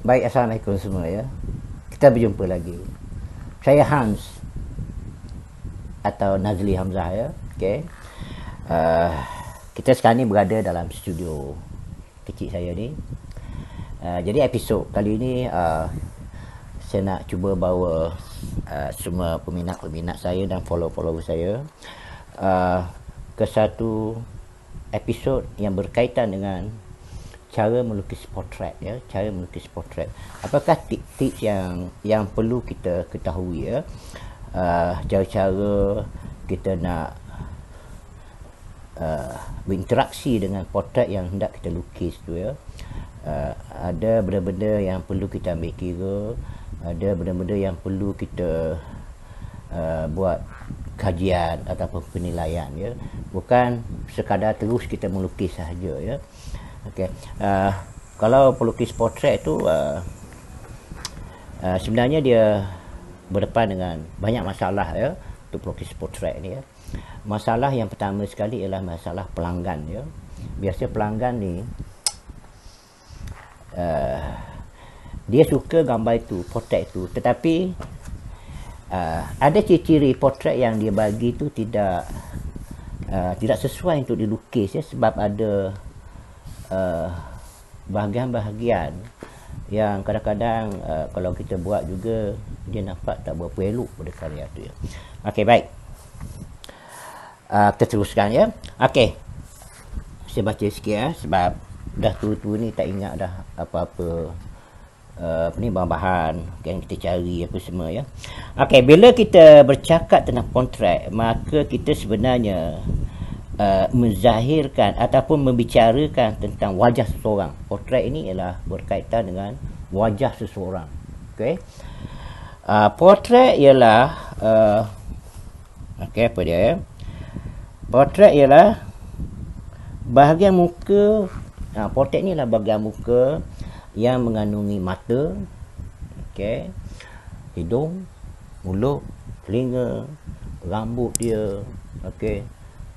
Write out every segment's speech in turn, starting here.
Baik, Assalamualaikum semua ya. Kita berjumpa lagi. Saya Hans atau Nazli Hamzah ya. Okay. Kita sekarang ni berada dalam studio kecil saya ni. Jadi episod kali ni saya nak cuba bawa semua peminat-peminat saya dan follower-follower saya ke satu episod yang berkaitan dengan cara melukis portrait ya, cara melukis portrait. Apakah tips-tips yang perlu kita ketahui ya? Cara-cara kita nak berinteraksi dengan portrait yang hendak kita lukis tu ya. Ada benda-benda yang perlu kita ambil kira, ada benda-benda yang perlu kita buat kajian ataupun penilaian ya. Bukan sekadar terus kita melukis sahaja ya. Okey, kalau pelukis portrait tu sebenarnya dia berdepan dengan banyak masalah ya untuk pelukis portrait ni ya. Masalah yang pertama sekali ialah masalah pelanggan ya. Biasa pelanggan ni dia suka gambar itu, portrait itu, tetapi ada ciri-ciri portrait yang dia bagi tu tidak sesuai untuk dilukis ya, sebab ada bahagian-bahagian yang kadang-kadang kalau kita buat juga dia nampak tak berapa elok pada karya tu ya. Okey, baik. Kita teruskan ya. Okey. Saya baca sikit ya, sebab dah tua-tua ni tak ingat dah apa-apa bahan-bahan yang kita cari apa semua ya. Okey, bila kita bercakap tentang portrait, maka kita sebenarnya menzahirkan ataupun membicarakan tentang wajah seseorang. Portrait ini ialah berkaitan dengan wajah seseorang. Okey. Portrait ialah apa dia ya? Portrait ialah bahagian muka. Portrait ni ialah bahagian muka yang mengandungi mata, okey, hidung, mulut, telinga, rambut dia, okey,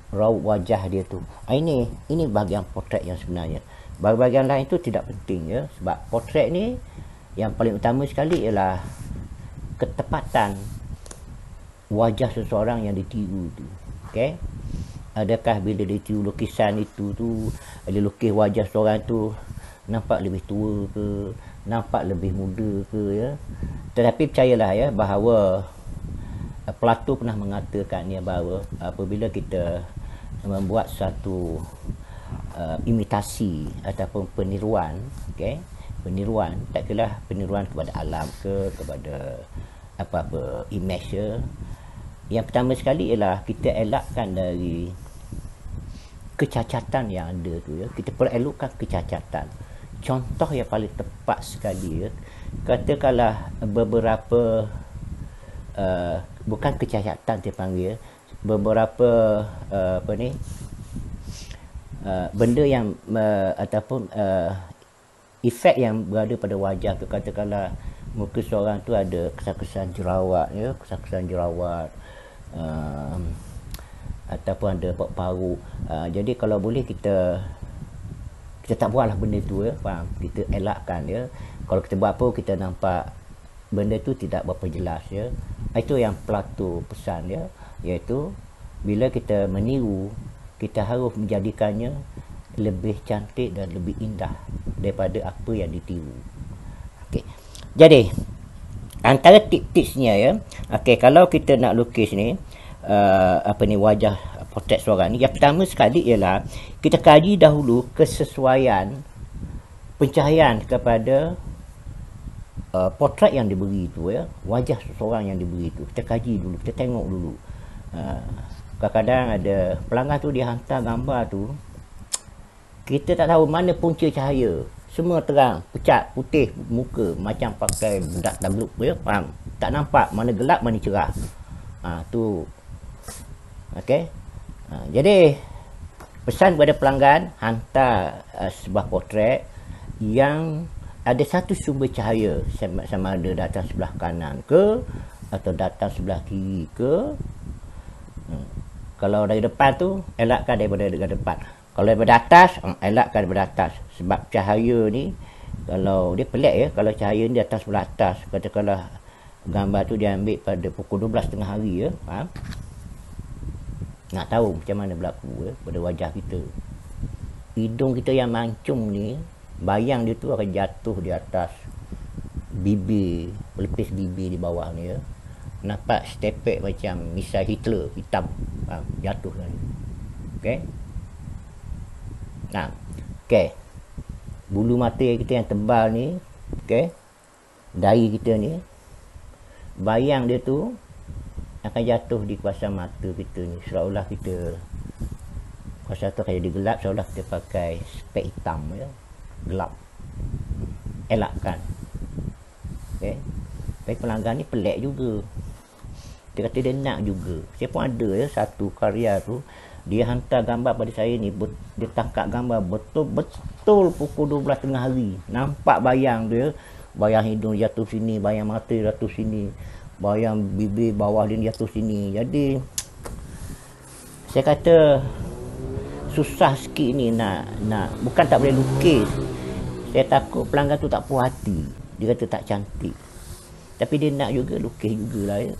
raut wajah dia tu. Ini bahagian portrait yang sebenarnya. Bahagian lain tu tidak penting ya, sebab portrait ni yang paling utama sekali ialah ketepatan wajah seseorang yang ditiru tu. Okey. Adakah bila ditiru lukisan itu tu, dia lukis wajah seseorang tu nampak lebih tua ke, nampak lebih muda ke ya. Tetapi percayalah ya bahawa Plato pernah mengatakannya bahawa apabila kita membuat satu imitasi ataupun peniruan, okey, peniruan, tak kira peniruan kepada alam ke, kepada apa-apa image ya. Yang pertama sekali ialah kita elakkan dari kecacatan yang ada tu ya. Kita perelokkan kecacatan. Contoh yang paling tepat sekali ya, katakanlah beberapa bukan kecacatan dia panggil, beberapa benda yang ataupun efek yang berada pada wajah tu. Katakanlah muka seorang tu ada kesan-kesan jerawat ya, kesan-kesan jerawat, ataupun ada paru. Jadi kalau boleh kita tak buatlah benda tu ya, faham? Kita elakkan ya. Kalau kita buat apa, kita nampak benda tu tidak berapa jelas ya. Itu yang Plato pesan ya, iaitu bila kita meniru, kita harus menjadikannya lebih cantik dan lebih indah daripada apa yang ditiru. Okey. Jadi antara tips-tipsnya ya. Okey, kalau kita nak lukis ni wajah portrait seorang ni, yang pertama sekali ialah kita kaji dahulu kesesuaian pencahayaan kepada portrait yang diberi tu ya, wajah seseorang yang diberi tu. Kita kaji dulu, kita tengok dulu. Kadang-kadang ada pelanggan tu dia hantar gambar tu, kita tak tahu mana punca cahaya, semua terang, pucat, putih muka, macam pakai bedak tabluk ya, faham? Tak nampak mana gelap mana cerah. Tu okey. Jadi pesan kepada pelanggan, hantar sebuah portrait yang ada satu sumber cahaya, sama ada datang sebelah kanan ke atau datang sebelah kiri ke. Kalau dari depan tu, elakkan daripada depan. Kalau daripada atas, elakkan daripada atas. Sebab cahaya ni Kalau dia pelik ya, kalau cahaya ni di atas sebelah atas, katakanlah gambar tu dia ambil pada pukul 12 tengah hari ya, faham? Nak tahu macam mana berlaku ya, pada wajah kita. Hidung kita yang mancung ni, bayang dia tu akan jatuh di atas bibir, pelipis bibir di bawah ni ya. Nampak stepek macam misal Hitler, hitam, faham? Jatuh tadi. Okey. Nah, okey. Bulu mata kita yang tebal ni, okey, dahi kita ni, bayang dia tu akan jatuh di kawasan mata kita ni, seolah-olah kita kawasan tu kayak digelap, seolah kita pakai spek hitam ya, gelap. Elakkan. Okey. Tapi pelanggan ni pelik juga. Dia kata dia nak juga. Saya pun ada ya satu karya tu, dia hantar gambar pada saya ni, dia tangkap gambar betul-betul pukul 12 tengah hari. Nampak bayang dia, bayang hidung jatuh sini, bayang mata jatuh sini, bayang bibir bawah dia jatuh sini. Jadi saya kata susah sikit ni nak bukan tak boleh lukis. Saya takut pelanggan tu tak puas hati. Dia kata tak cantik. Tapi dia nak juga lukis jugalah ya.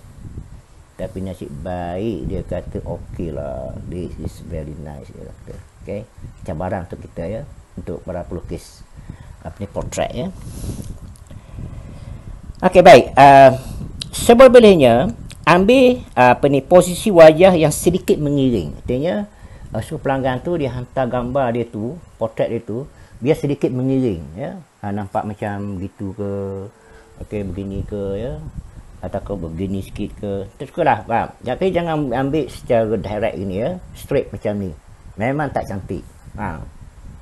Tapi nasib baik dia kata okey lah, this is very nice dia kata. Okay, cabaran untuk kita ya, untuk para pelukis apa ni, portrait ya. Okey, baik. Seboleh-bolehnya ambil apa ni, posisi wajah yang sedikit mengiring. Artinya so pelanggan tu dia hantar gambar dia tu, portrait dia tu, biar sedikit mengiring ya. Nampak macam gitu ke, okey begini ke ya, atau ke begini sikit ke, tersukalah, faham? Tapi jangan ambil secara direct gini ya, straight macam ni, memang tak cantik, faham?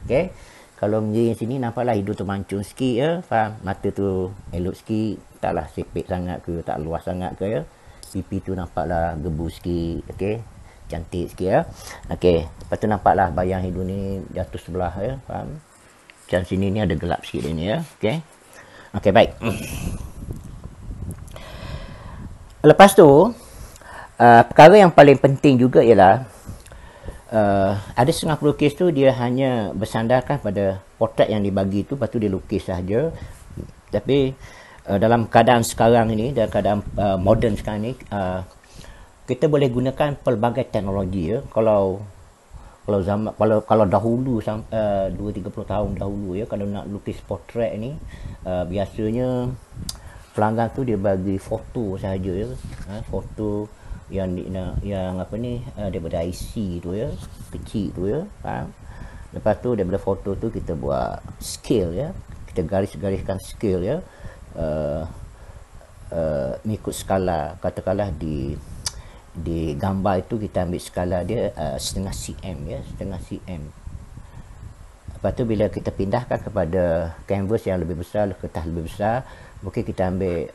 Okey, kalau menyiring sini nampaklah hidung tu mancung sikit ya, faham? Mata tu elok sikit, taklah sipit sangat ke, tak luas sangat ke ya, pipi tu nampaklah gebu sikit, okey, cantik sikit ya. Okey, lepas tu nampaklah bayang hidung ni jatuh sebelah ya, faham? Macam sini ni ada gelap sikit ni ya, okey. Okey, baik. Lepas tu, perkara yang paling penting juga ialah ada setengah pelukis tu dia hanya bersandarkan pada potret yang dibagi tu, lepas tu dia lukis sahaja. Tapi dalam keadaan sekarang ini, dalam keadaan moden sekarang ni, kita boleh gunakan pelbagai teknologi ya. Kalau dahulu 2-30 tahun dahulu ya, kalau nak lukis potret ni, biasanya pelanggan tu dia bagi foto sahaja ya, foto yang apa ni, daripada IC tu ya, kecil tu ya, faham? Lepas tu daripada foto tu kita buat scale ya, kita garis-gariskan scale ya, mengikut skala. Katakanlah di gambar itu kita ambil skala dia setengah cm ya, setengah cm. Lepas tu bila kita pindahkan kepada canvas yang lebih besar, kertas lebih besar, mungkin kita ambil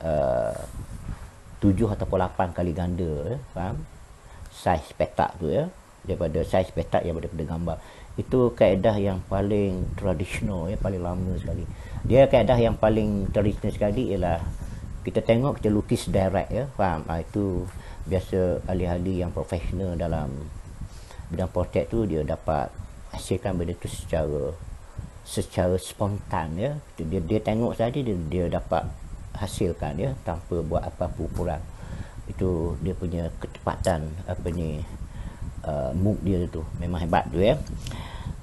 7 ataupun 8 kali ganda ya, faham? Saiz petak tu ya, daripada saiz petak yang daripada gambar. Itu kaedah yang paling tradisional ya, paling lama sekali. Dia kaedah yang paling tradisional sekali ialah kita tengok, kita lukis direct ya, faham? Itu biasa ahli-ahli yang profesional dalam bidang portrait tu dia dapat hasilkan benda tu secara spontan ya. Dia tengok saja dia dapat hasilkan ya, tanpa buat apa-apa ukuran. Itu dia punya ketepatan apa ni, mood dia tu memang hebat tu ya.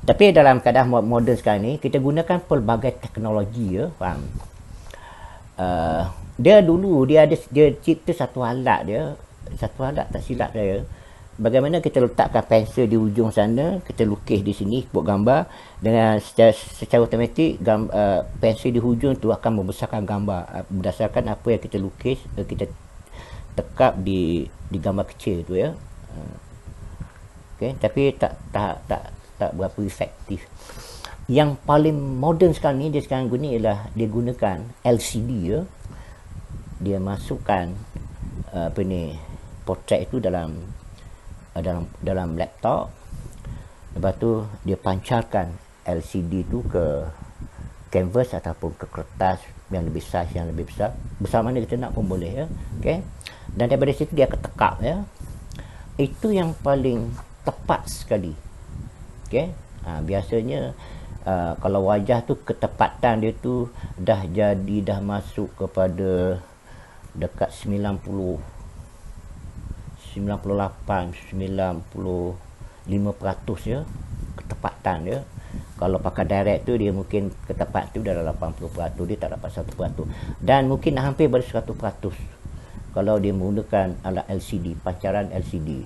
Tapi dalam keadaan moden sekarang ni kita gunakan pelbagai teknologi ya, faham? Dia dulu dia cipta satu alat tak silap saya, bagaimana kita letakkan pensel di ujung sana, kita lukis di sini buat gambar, dengan secara automatik pensel di hujung tu akan membesarkan gambar berdasarkan apa yang kita lukis, kita tekap di gambar kecil tu ya. Okey, tapi tak berapa efektif. Yang paling moden sekarang ni, dia sekarang guna ialah dia gunakan LCD ya. Dia masukkan apa ni, portrait itu dalam laptop. Lepas tu dia pancarkan LCD tu ke canvas ataupun ke kertas yang lebih saiz yang lebih besar. Besar mana kita nak pun boleh ya. Okey. Dan daripada situ dia akan tekap ya. Itu yang paling tepat sekali. Okey. Biasanya kalau wajah tu ketepatan dia tu dah masuk kepada dekat 90, 98, 95% ya ketepatan dia. Kalau pakai direct tu dia mungkin ketepatan tu dalam 80%, dia tak dapat 1%, dan mungkin hampir pada 100% kalau dia menggunakan alat LCD, pancaran LCD.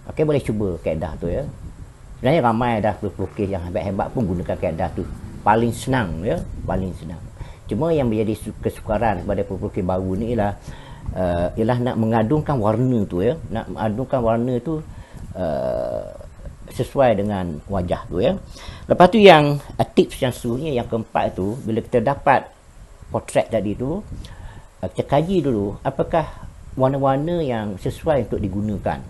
Okey, boleh cuba kaedah tu ya. Sebenarnya ramai dah pelukis yang hebat-hebat pun gunakan kaedah tu. Paling senang ya, paling senang. Cuma yang menjadi kesukaran kepada pelukis baru ni ialah nak mengadungkan warna tu ya, nak mengadungkan warna tu sesuai dengan wajah tu ya. Lepas tu yang tips yang seterusnya, yang keempat tu, bila kita dapat potret tadi tu, kita kaji dulu apakah warna-warna yang sesuai untuk digunakan.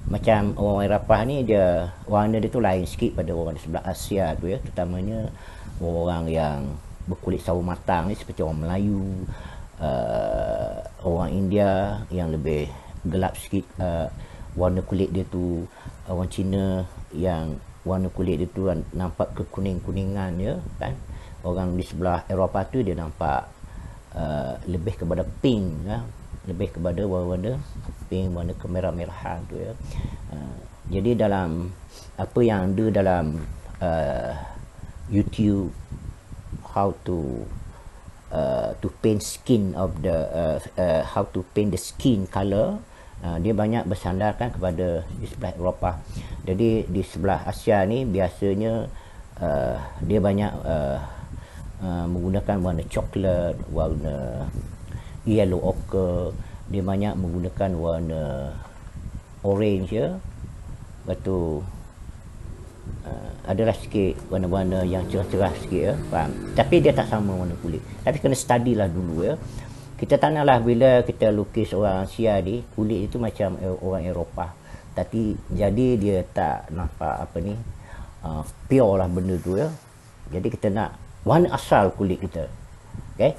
Macam orang Eropah ni, dia warna dia tu lain sikit pada orang di sebelah Asia tu ya, terutamanya orang yang berkulit sawo matang ni, seperti orang Melayu, orang India yang lebih gelap sikit warna kulit dia tu, orang Cina yang warna kulit dia tu nampak kekuning-kuningan ya kan. Orang di sebelah Eropah tu dia nampak lebih kepada pink ya, lebih kepada warna pink, warna kemerah-merahan tu ya. Jadi dalam apa yang ada dalam YouTube, how to paint skin of the how to paint the skin color, dia banyak bersandarkan kepada di sebelah Eropah. Jadi di sebelah Asia ni biasanya dia banyak menggunakan warna coklat, warna yellow ochre, dia banyak menggunakan warna orange ya. Lepas tu adalah sikit warna-warna yang cerah-cerah sikit ya, faham? Tapi dia tak sama warna kulit. Tapi kena study lah dulu ya. Kita tak naklah bila kita lukis orang Asia ni, kulit itu macam orang Eropah. Tapi jadi dia tak nampak apa ni, pure lah benda tu ya. Jadi kita nak warna asal kulit kita. Okay?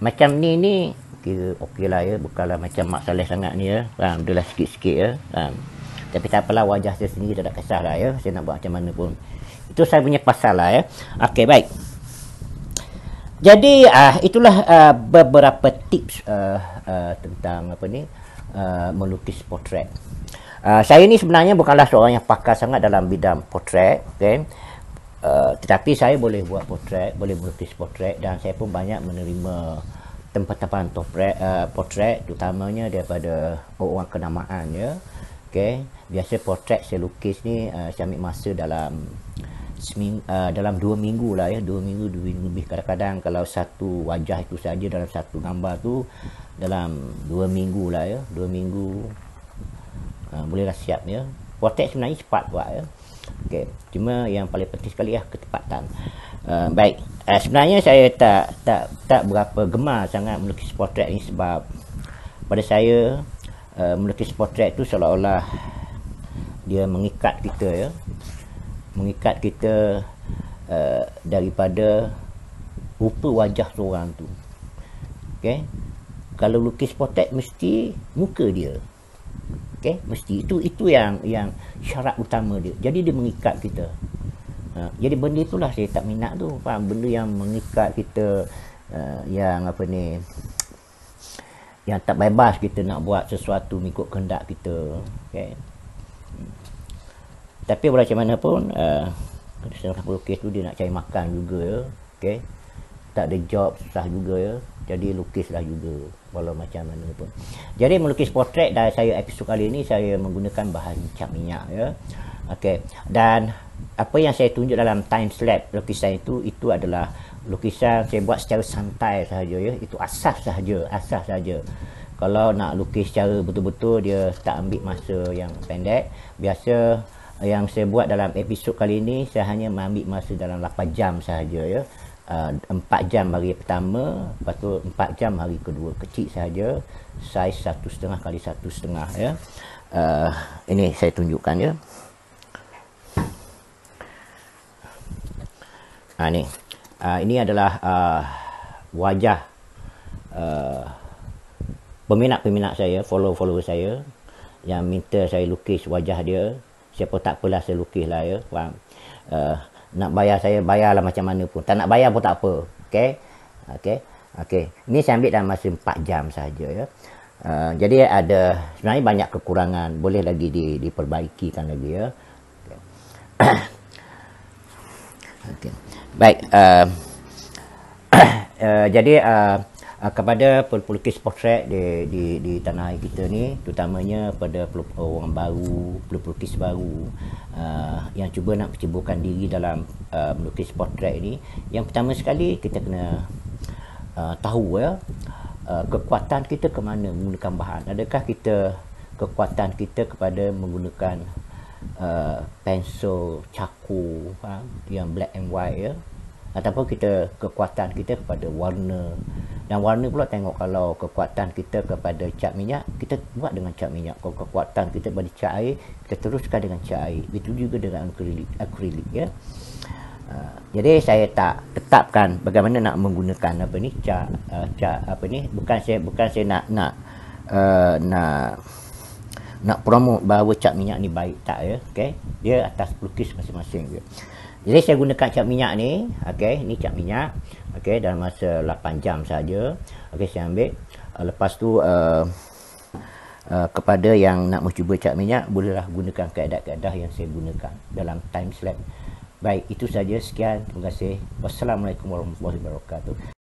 Macam ni kira okey lah ya, bukanlah macam Mak Saleh sangat ni ya. Faham? Dia lah sikit-sikit ya. Faham? Tapi tak apalah, wajah saya sendiri tak ada kisah lah ya. Saya nak buat macam mana pun. Itu saya punya pasal lah ya. Okey, baik. Jadi itulah beberapa tips tentang apa ni, melukis potret. Saya ni sebenarnya bukanlah seorang yang pakar sangat dalam bidang potret, okay? Tetapi saya boleh buat potret, boleh melukis potret, dan saya pun banyak menerima tempatan potret, terutamanya daripada orang kenamaan ya. Okay? Biasa potret saya lukis ni saya ambil masa dalam dalam 2 minggu lah ya, 2 minggu lebih. Kadang-kadang kalau satu wajah itu saja dalam satu gambar tu dalam 2 minggu lah ya, 2 minggu bolehlah siap ya. Potret sebenarnya cepat buat ya. Okey, cuma yang paling penting sekali ya ketepatan. Baik, sebenarnya saya tak berapa gemar sangat melukis potret ni, sebab pada saya melukis potret tu seolah-olah dia mengikat kita ya, mengikat kita daripada rupa wajah seorang tu. Okey, kalau lukis potret mesti muka dia. Okey, mesti itu yang syarat utama dia. Jadi dia mengikat kita. Jadi benda itulah saya tak minat tu, faham? Benda yang mengikat kita, yang apa ni, yang tak bebas kita nak buat sesuatu mengikut kehendak kita. Okey. Tapi walau macam mana pun seorang pelukis tu dia nak cari makan juga ya. Okey. Tak ada job, susah juga ya. Jadi lukislah juga walau macam mana pun. Jadi melukis potret dari saya episod kali ini, saya menggunakan bahan cat minyak ya. Okey. Dan apa yang saya tunjuk dalam time lapse lukisan itu adalah lukisan saya buat secara santai sahaja ya. Itu asas sahaja. Kalau nak lukis secara betul-betul, dia tak ambil masa yang pendek. Biasa yang saya buat dalam episod kali ini, saya hanya mengambil masa dalam 8 jam sahaja ya. 4 jam hari pertama, lepas tu 4 jam hari kedua, kecil sahaja, saiz 1,5 kali 1,5 ya. Ini saya tunjukkan ya. Ni ini adalah wajah peminat-peminat saya, follower saya yang minta saya lukis wajah dia siapa tak apalah saya lukis lah ya, faham. Nak bayar saya, bayarlah macam mana pun, tak nak bayar pun tak apa, okey. Okey, ni saya ambil dalam masa 4 jam saja ya. Jadi ada sebenarnya banyak kekurangan, boleh lagi diperbaikikan lagi ya. Okay. Baik, jadi kepada pelukis portret di tanah air kita ni, terutamanya pada orang baru, pelukis baru yang cuba nak menciburkan diri dalam melukis portret ni, yang pertama sekali kita kena tahu ya, kekuatan kita ke mana menggunakan bahan. Adakah kita kekuatan kita kepada menggunakan pensel, caku, yang black and white ya, ataupun kita kekuatan kita kepada warna. Dan warna pula tengok, kalau kekuatan kita kepada cat minyak, kita buat dengan cat minyak. Kalau kekuatan kita pada cat air, kita teruskan dengan cat air. Itu juga dengan akrilik ya. Jadi saya tak tetapkan bagaimana nak menggunakan apa ni cat apa ni, bukan saya nak promote bahawa cat minyak ni baik, tak ya. Okey, dia atas pelukis masing-masing dia. Jadi saya gunakan cat minyak ni, okey, ni cat minyak, okey, dalam masa 8 jam saja. Okey, saya ambil. Lepas tu kepada yang nak mencuba cat minyak, bolehlah gunakan kaedah-kaedah yang saya gunakan dalam time lapse. Baik, itu saja, sekian, terima kasih. Wassalamualaikum warahmatullahi wabarakatuh.